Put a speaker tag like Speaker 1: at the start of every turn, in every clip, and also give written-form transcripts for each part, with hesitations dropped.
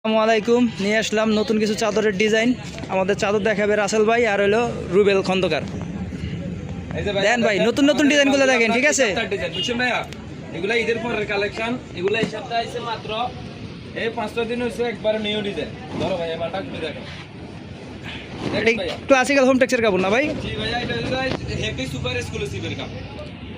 Speaker 1: আসসালামু আলাইকুম। নিয়ে আসলাম নতুন কিছু চাদরের ডিজাইন। আমাদের চাদর দেখাবে রাসেল ভাই আর হলো রুবেল খন্দকার। দেন ভাই নতুন নতুন ডিজাইনগুলো দেখেন, ঠিক আছে?
Speaker 2: এগুলা ঈদের পরের কালেকশন, এগুলা এই সপ্তাহে আছে মাত্র এই 5-6 দিন হইছে, একবারে নিউ ডিজাইন। ধরো ভাই এবারটা খুলে দেখো।
Speaker 1: ক্লাসিক্যাল হোম টেক্সের কাপড় না ভাই?
Speaker 2: জি ভাইয়া, এটা হলো হেভি সুপার এক্সক্লুসিভের কাপড়,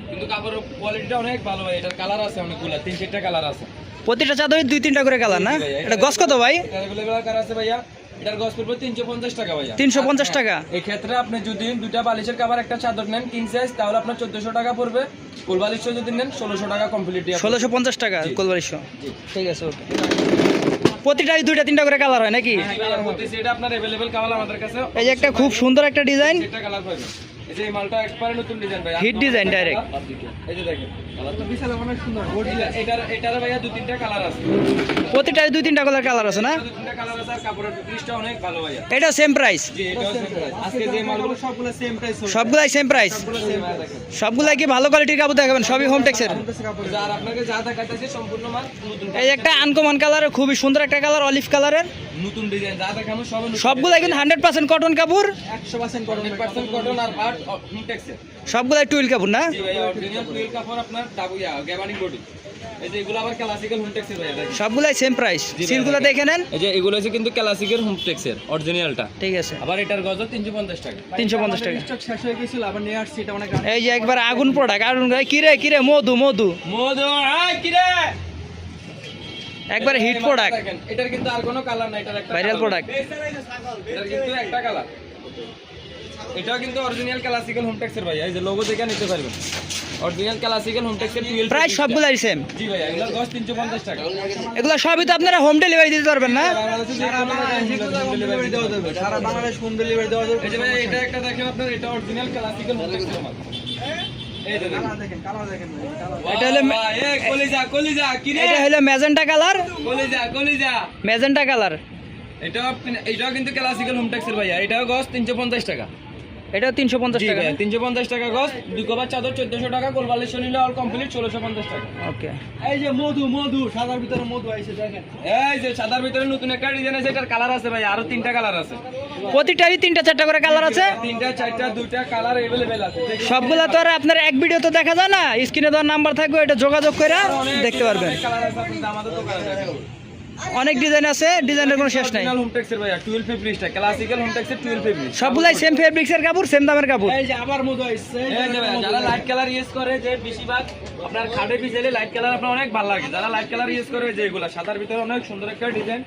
Speaker 2: কিন্তু কাপড়ের কোয়ালিটিটা অনেক ভালো ভাই। এটার কালার আছে অনেকগুলা, 3-4টা কালার আছে।
Speaker 1: প্রতিটা চাদরে 2-3টা করে কালার না? এটা গস কত ভাই?
Speaker 2: এটা अवेलेबल কালার আছে ভাইয়া। এটার গস পড়বে 350 টাকা ভাইয়া।
Speaker 1: 350 টাকা।
Speaker 2: এই ক্ষেত্রে আপনি যদি দুইটা বালিশের কভার একটা চাদর নেন কিং সাইজ, তাহলে আপনার 1400 টাকা পড়বে। ফুল বালিশও যদি নেন 1600 টাকা কমপ্লিট।
Speaker 1: 1650 টাকা কোলবালিশ। ঠিক আছে, ওকে। প্রতিটাই 2-3টা করে কালার হয় নাকি?
Speaker 2: এটা আপনার अवेलेबल কালার আমাদের কাছে।
Speaker 1: এই যে একটা খুব সুন্দর একটা ডিজাইন,
Speaker 2: এটা কালার পাবেন। এই যে এই মালটা একবারে নতুন ডিজাইন ভাই,
Speaker 1: হিট ডিজাইন ডাইরেক্ট।
Speaker 2: এই যে দেখেন কালারটা বিশাল অনেক সুন্দর। এটার ভাইয়া 2-3টা কালার আছে।
Speaker 1: প্রতিটাই 2-3টা কালার আছে না?
Speaker 2: 2-3টা কালার আছে, আর কাপড়ের ফিনিশটা অনেক ভালো ভাইয়া।
Speaker 1: এটা সেম প্রাইস?
Speaker 2: জি, এটাও সেম প্রাইস। আজকে যে মালগুলো সবগুলো সেম প্রাইস হবে।
Speaker 1: সবগুলাই সেম প্রাইস?
Speaker 2: সবগুলো সেম প্রাইস দেখেন।
Speaker 1: সবগুলাই কি ভালো কোয়ালিটির কাপড় দেখাবেন? সবই হোম টেক্সের।
Speaker 2: আর আপনাকে যা দেখাইতেছি সম্পূর্ণ মাল নতুন।
Speaker 1: এই একটা আনকমন কালার, খুবই সুন্দর একটা কালার, অলিভ কালারের।
Speaker 2: নতুন ডিজাইন যা দেখানো সব নতুন।
Speaker 1: সবগুলাই কিন্তু 100% কটন কাপড়।
Speaker 2: 100% কটন, 100% কটন আর পার্ট হোমটেক্সের।
Speaker 1: সবগুলাই টুইল কাপড় না?
Speaker 2: জি ভাই, অরিজিনাল টুইল কাপড় আপনার ডাবুয়া গ্যাবার্ডিং বডি। এই যে এগুলো আবার ক্লাসিক্যাল হোমটেক্সের ভাই দেখেন।
Speaker 1: সবগুলাই সেম প্রাইস। সিলগুলো দেখে নেন।
Speaker 2: এই যে এগুলো আছে কিন্তু ক্লাসিক্যাল হোমটেক্সের অরিজিনালটা।
Speaker 1: ঠিক আছে।
Speaker 2: আবার এটার গজ 350 টাকা।
Speaker 1: 350 টাকা।
Speaker 2: স্টক শেষ হয়ে গিয়েছিল, আবার নিয়ে আসছি। এটা অনেক
Speaker 1: এই যে একবার আগুন প্রোডাক্ট। আগুন কিরে মধু
Speaker 2: মধু আয় কিরে,
Speaker 1: একবার হিট প্রোডাক্ট।
Speaker 2: এটার কিন্তু আর কোনো কালার নাই, এটার একটা
Speaker 1: ভাইরাল প্রোডাক্ট।
Speaker 2: এটার কিন্তু একটা কালার। এটাও কিন্তু অরিজিনাল ক্লাসিক্যাল হোমটেক্সের ভাই। এই যে লোগো দেখে নিতে পারবেন। অরিজিনাল ক্লাসিক্যাল হোমটেক্সের 12
Speaker 1: প্রাইস সবগুলাই সেম?
Speaker 2: জি ভাই, এগুলোর গজ 350 টাকা।
Speaker 1: এগুলো সবই তো আপনারা হোম ডেলিভারি দিতে পারবেন না?
Speaker 2: সারা বাংলাদেশ হোম ডেলিভারি দেওয়া যাবে। এই যে ভাই এটা একটা দেখেন আপনার, এটা অরিজিনাল ক্লাসিক্যাল হোমটেক্সের মাল। এই যে দেখেন কালার দেখেন ভাই।
Speaker 1: এটা হলো
Speaker 2: কলিজা কি রে?
Speaker 1: এটা হলো ম্যাজেন্টা কালার।
Speaker 2: কলিজা
Speaker 1: ম্যাজেন্টা কালার।
Speaker 2: এটাও কিন্তু ক্লাসিক্যাল হোমটেক্সের ভাইয়া। এটাও গজ 350 টাকা।
Speaker 1: এটাও 350 টাকা।
Speaker 2: 350 টাকা গজ। দুই কভার চাদর 1400 টাকা। কোলবালিশ নিলে অল কমপ্লিট 1650 টাকা।
Speaker 1: ওকে।
Speaker 2: এই যে মধু সাদার ভিতরে মধু আইছে দেখেন। এই যে সাদার ভিতরে নতুন একটা ডিজাইন আছে, এটার কালার আছে ভাই, আরো 3টা কালার আছে।
Speaker 1: প্রতিটারই 3-4টা করে কালার আছে?
Speaker 2: 3টা 4টা 2টা কালার अवेलेबल আছে।
Speaker 1: সবগুলা তো আর আপনার এক ভিডিও তো দেখা যায় না। স্ক্রিনে দেওয়ার নাম্বার থাকবে, এটা যোগাযোগ করে দেখতে পারবেন।
Speaker 2: কালার আছে, আপনি আমাদের দোকানে দেখেন।
Speaker 1: অনেক ডিজাইন আছে, ডিজাইনের কোনো শেষ নাই।
Speaker 2: অরিজিনাল হোমটেক্সের ভাইয়া 12 ফেব্রিক্সটা, ক্লাসিক্যাল হোমটেক্সের 12 ফেব্রিক।
Speaker 1: সবগুলাই সেম ফেব্রিক্সের কাপড়, সেম দামের কাপড়।
Speaker 2: এই যে আবার মধু আইছে। এই যে ভাইয়া, যারা লাইট কালার ইউজ করে, যে বেশিরভাগ আপনার খাটে পিছলে লাইট কালার আপনার অনেক ভালো লাগে। যারা লাইট কালার ইউজ করে, যে এগুলা সাদার ভিতরে অনেক সুন্দর একটা ডিজাইন।